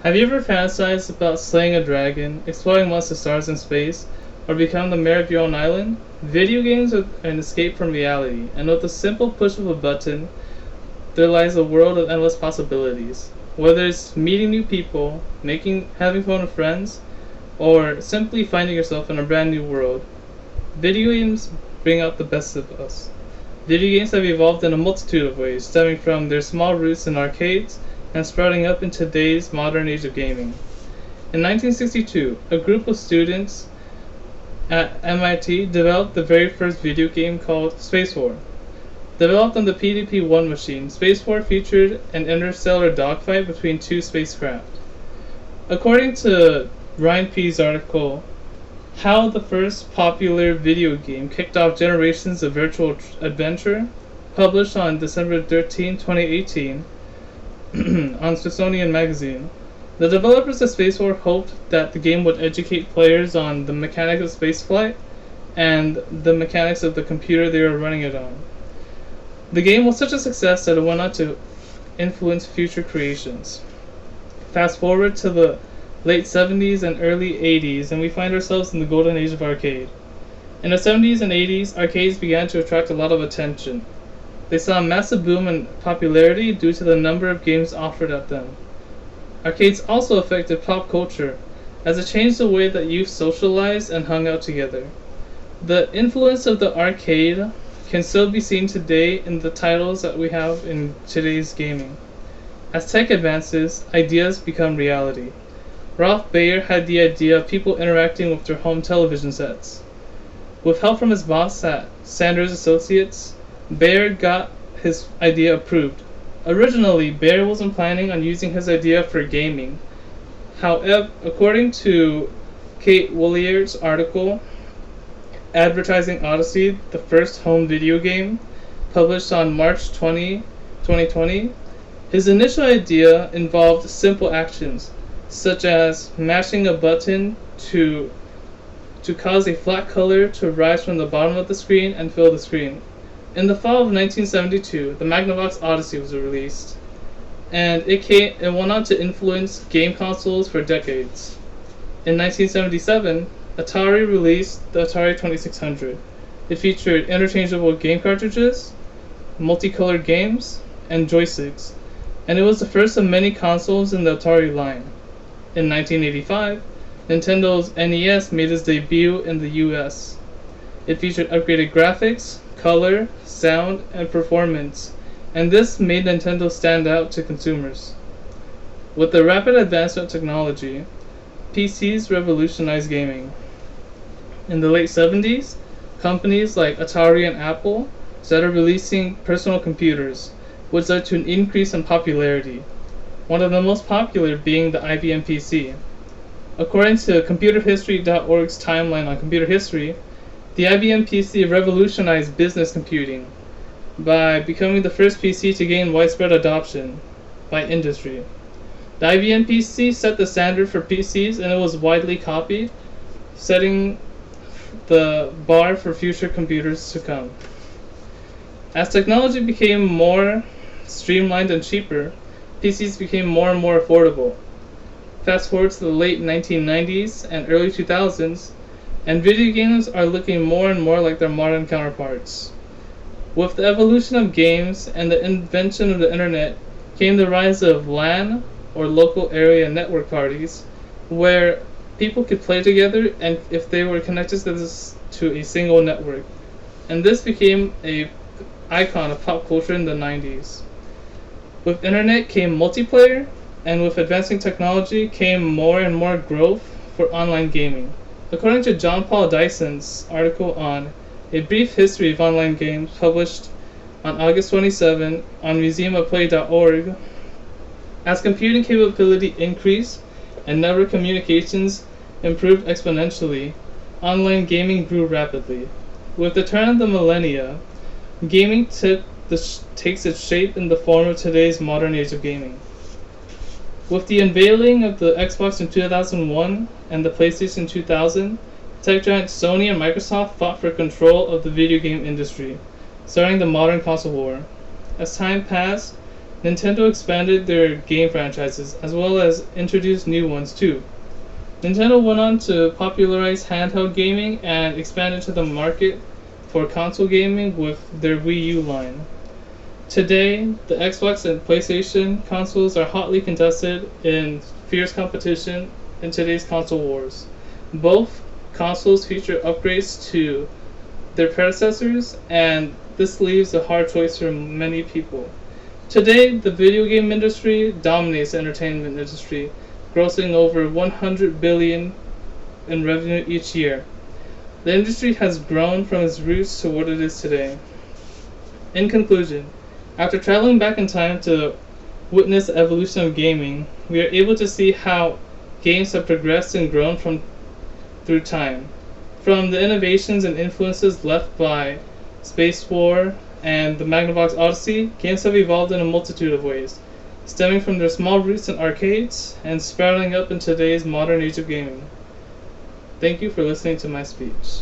Have you ever fantasized about slaying a dragon, exploring monster stars in space, or becoming the mayor of your own island? Video games are an escape from reality, and with a simple push of a button, there lies a world of endless possibilities. Whether it's meeting new people, having fun with friends, or simply finding yourself in a brand new world, video games bring out the best of us. Video games have evolved in a multitude of ways, stemming from their small roots in arcades and sprouting up in today's modern age of gaming. In 1962, a group of students at MIT developed the very first video game called Space War. Developed on the PDP-1 machine, Space War featured an interstellar dogfight between two spacecraft. According to Ryan P's article, How the First Popular Video Game Kicked Off Generations of Virtual Adventure, published on December 13, 2018, on Smithsonian Magazine, the developers of Space War hoped that the game would educate players on the mechanics of spaceflight and the mechanics of the computer they were running it on. The game was such a success that it went on to influence future creations. Fast forward to the late 70s and early 80s, and we find ourselves in the golden age of arcade. In the 70s and 80s, arcades began to attract a lot of attention. They saw a massive boom in popularity due to the number of games offered at them. Arcades also affected pop culture, as it changed the way that youth socialized and hung out together. The influence of the arcade can still be seen today in the titles that we have in today's gaming. As tech advances, ideas become reality. Ralph Baer had the idea of people interacting with their home television sets. With help from his boss at Sanders Associates, Baer got his idea approved. Originally, Baer wasn't planning on using his idea for gaming. However, according to Kate Willier's article, Advertising Odyssey, the first home video game, published on March 20, 2020, his initial idea involved simple actions, such as mashing a button to cause a flat color to rise from the bottom of the screen and fill the screen. In the fall of 1972, the Magnavox Odyssey was released, and it went on to influence game consoles for decades. In 1977, Atari released the Atari 2600. It featured interchangeable game cartridges, multicolored games, and joysticks, and it was the first of many consoles in the Atari line. In 1985, Nintendo's NES made its debut in the US. It featured upgraded graphics, color, sound, and performance, and this made Nintendo stand out to consumers. With the rapid advancement of technology, PCs revolutionized gaming. In the late 70s, companies like Atari and Apple started releasing personal computers, which led to an increase in popularity, one of the most popular being the IBM PC. According to ComputerHistory.org's timeline on computer history, the IBM PC revolutionized business computing by becoming the first PC to gain widespread adoption by industry. The IBM PC set the standard for PCs, and it was widely copied, setting the bar for future computers to come. As technology became more streamlined and cheaper, PCs became more and more affordable. Fast forward to the late 1990s and early 2000s, and video games are looking more and more like their modern counterparts. With the evolution of games and the invention of the internet came the rise of LAN, or local area network parties, where people could play together and if they were connected to a single network. And this became an icon of pop culture in the 90s. With internet came multiplayer, and with advancing technology came more and more growth for online gaming. According to John Paul Dyson's article on A Brief History of Online Games, published on August 27 on museumofplay.org, as computing capability increased and network communications improved exponentially, online gaming grew rapidly. With the turn of the millennia, gaming takes its shape in the form of today's modern age of gaming. With the unveiling of the Xbox in 2001 and the PlayStation in 2000, tech giants Sony and Microsoft fought for control of the video game industry, starting the modern console war. As time passed, Nintendo expanded their game franchises as well as introduced new ones too. Nintendo went on to popularize handheld gaming and expand into the market for console gaming with their Wii U line. Today, the Xbox and PlayStation consoles are hotly contested in fierce competition in today's console wars. Both consoles feature upgrades to their predecessors, and this leaves a hard choice for many people. Today, the video game industry dominates the entertainment industry, grossing over 100 billion in revenue each year. The industry has grown from its roots to what it is today. In conclusion, after traveling back in time to witness the evolution of gaming, we are able to see how games have progressed and grown through time. From the innovations and influences left by Space War and the Magnavox Odyssey, games have evolved in a multitude of ways, stemming from their small roots in arcades and sprouting up in today's modern age of gaming. Thank you for listening to my speech.